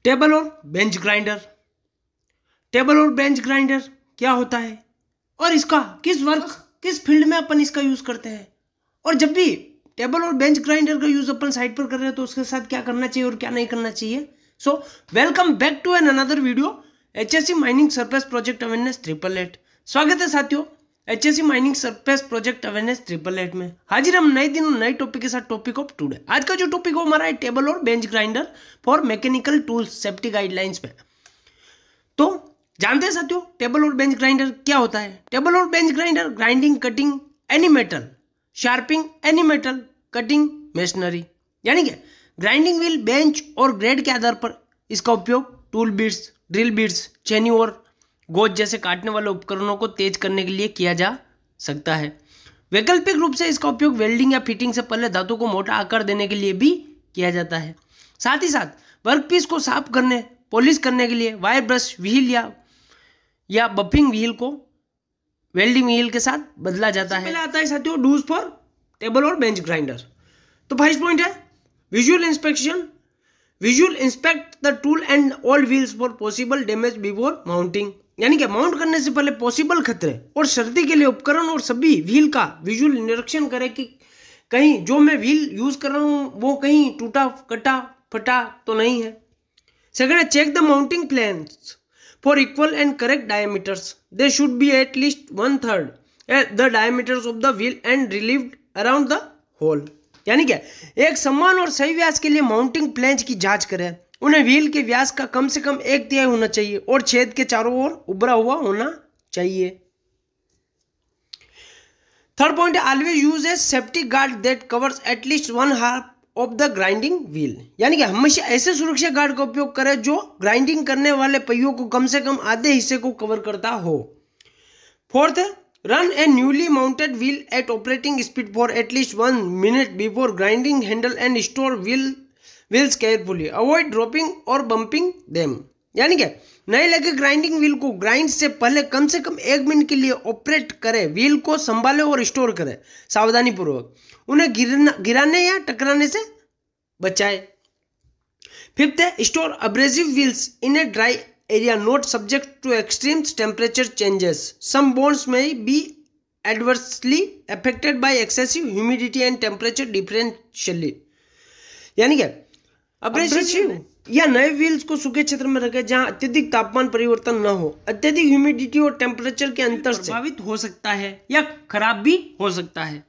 Table और bench grinder. Table और bench grinder क्या होता है और इसका किस फील्ड में अपन इसका यूज करते हैं, और जब भी टेबल और बेंच ग्राइंडर का यूज अपन साइड पर कर रहे हैं तो उसके साथ क्या करना चाहिए और क्या नहीं करना चाहिए। So welcome back to an another video HSC mining surface project awareness 888। स्वागत है साथियों HSC mining surface project awareness 888 में। हाजिर हम नए दिन नए टॉपिक के साथ। टॉपिक ऑफ टुडे, आज का जो टॉपिक हो हमारा है टेबल और bench grinder for mechanical tools safety guidelines में। तो जानते हैं साथियों टेबल और बेंच ग्राइंडर क्या होता है। टेबल और bench grinder grinding cutting any metal, sharping any metal, cutting machinery, यानी कि ग्राइंडिंग व्हील, बेंच और ग्रेड के आधार पर इसका उपयोग टूल बिट्स, ड्रिल बिट्स, चेनी और गोज जैसे काटने वाले उपकरणों को तेज करने के लिए किया जा सकता है। वैकल्पिक रूप से इसका उपयोग वेल्डिंग या फिटिंग से पहले धातु को मोटा आकार देने के लिए भी किया जाता है। साथ ही साथ वर्कपीस को साफ करने, पॉलिश करने के लिए वायर ब्रश व्हील या बफिंग व्हील को वेल्डिंग व्हील के साथ बदला जाता है। पहले आता है साथियों डूज फॉर टेबल और बेंच ग्राइंडर। तो फर्स्ट पॉइंट है visual inspection. Visual inspect the tool and all wheels for possible damage before mounting, यानी कि माउंट करने से पहले पॉसिबल खतरे और क्षति के लिए उपकरण और सभी व्हील का विजुअल निरीक्षण करें कि कहीं जो मैं व्हील यूज कर रहा हूं वो कहीं टूटा कटा फटा तो नहीं है। सेकंड है check the mounting planes for equal and correct diameters. They should be at least 1/3 the diameters of the wheel and relieved around the hole, यानी कि एक समान और सही व्यास के लिए माउंटिंग प्लेन्स की जांच करें। उन्हें व्हील के व्यास का कम से कम 1/3 होना चाहिए और छेद के चारों ओर उभरा हुआ होना चाहिए। थर्ड पॉइंट है always use A safety guard that covers at least 1/2 of the grinding wheel, यानी कि हमेशा ऐसे सुरक्षा गार्ड का उपयोग करें जो ग्राइंडिंग करने वाले पहियों को कम से कम आधे हिस्से को कवर करता हो। फोर्थ है run a newly mounted wheel at operating speed for at least 1 minute before grinding handle and store wheels carefully, avoid dropping और बम्पिंग देम, यानी कि नए लगे ग्राइंडिंग व्हील को ग्राइंड से पहले कम से कम 1 मिनट के लिए ऑपरेट करें। व्हील को संभाले और स्टोर करें सावधानी पूर्वक, उन्हें गिराने या टकराने से बचाए। फिफ्थ है store abrasive wheels in a dry area not subject to extreme temperature changes. Some bones may be adversely affected by excessive humidity and temperature differentially, यानी कि अब्रेसिव या नए व्हील्स को सूखे क्षेत्र में रखें जहां अत्यधिक तापमान परिवर्तन न हो। अत्यधिक ह्यूमिडिटी और टेम्परेचर के अंतर से प्रभावित हो सकता है या खराब भी हो सकता है।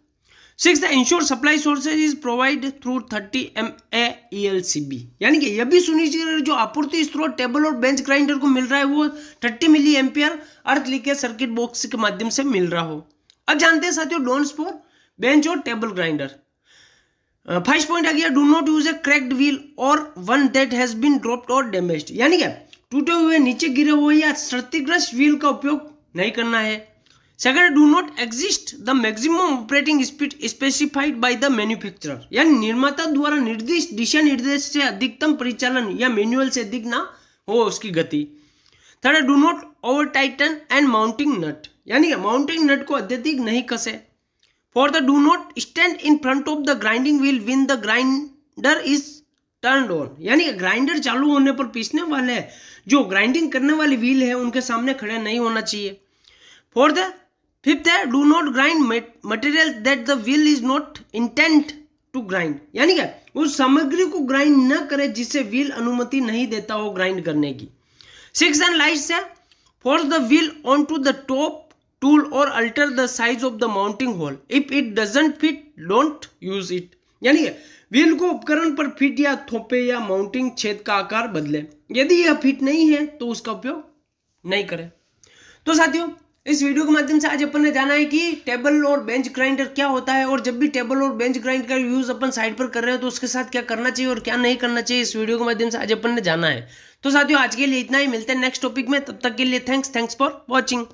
Sixth, ensure supply sources is provide through 30 MA ELCB, यानी कि यह भी सुनिश्चित करें जो आपूर्ति स्रोत टेबल और बेंच ग्राइंडर को मिल रहा है वो 30 milli ampere earth leakage circuit box के माध्यम से मिल रहा हो। अब जानते हैं साथियों डोंट्स फॉर बेंच और टेबल ग्राइंडर। फर्स्ट पॉइंट आ गया do not use a cracked wheel और one that has been dropped और डैमेज्ड, यानी कि टूटे हुए, नीचे गिरे हुए या क्षतिग्रस्त व्हील का उपयोग नहीं करना है। Second, do not exist the maximum operating speed specified by the manufacturer, यानी निर्माता द्वारा निर्दिष्ट दिशा निर्देश से अधिकतम परिचालन या मैनुअल से अधिक ना हो उसकी गति। Third, do not over tighten and mounting nut, यानी कि माउंटिंग नट को अत्यधिक नहीं कसे। Fourth, do not stand in front of the grinding wheel when the grinder is turned on, यानी कि ग्राइंडर चालू होने पर पीसने वाले जो ग्राइंडिंग करने वाली व्हील है उनके सामने खड़े नहीं होना चाहिए। फोर्थ, फिफ्थ है do not grind material that the wheel is not intent to grind, यानी कि उस सामग्री को ग्राइंड न करे जिसे व्हील अनुमति नहीं देता हो ग्राइंड करने की। सिक्स एंड लास्ट है force the wheel on to the top tool और alter the size of the mounting hole, if it doesn't fit don't use it, यानी कि व्हील को उपकरण पर फिट या थोपे या माउंटिंग छेद का आकार बदले। यदि यह फिट नहीं है तो उसका उपयोग नहीं करें। तो साथियों इस वीडियो के माध्यम से आज अपन ने जाना है कि टेबल और बेंच ग्राइंडर क्या होता है और जब भी टेबल और बेंच ग्राइंडर का यूज अपन साइड पर कर रहे हो तो उसके साथ क्या करना चाहिए और क्या नहीं करना चाहिए, इस वीडियो के माध्यम से आज अपन ने जाना है। तो साथियों आज के लिए इतना ही, मिलते हैं नेक्स्ट टॉपिक में, तब तक के लिए थैंक्स फॉर वॉचिंग।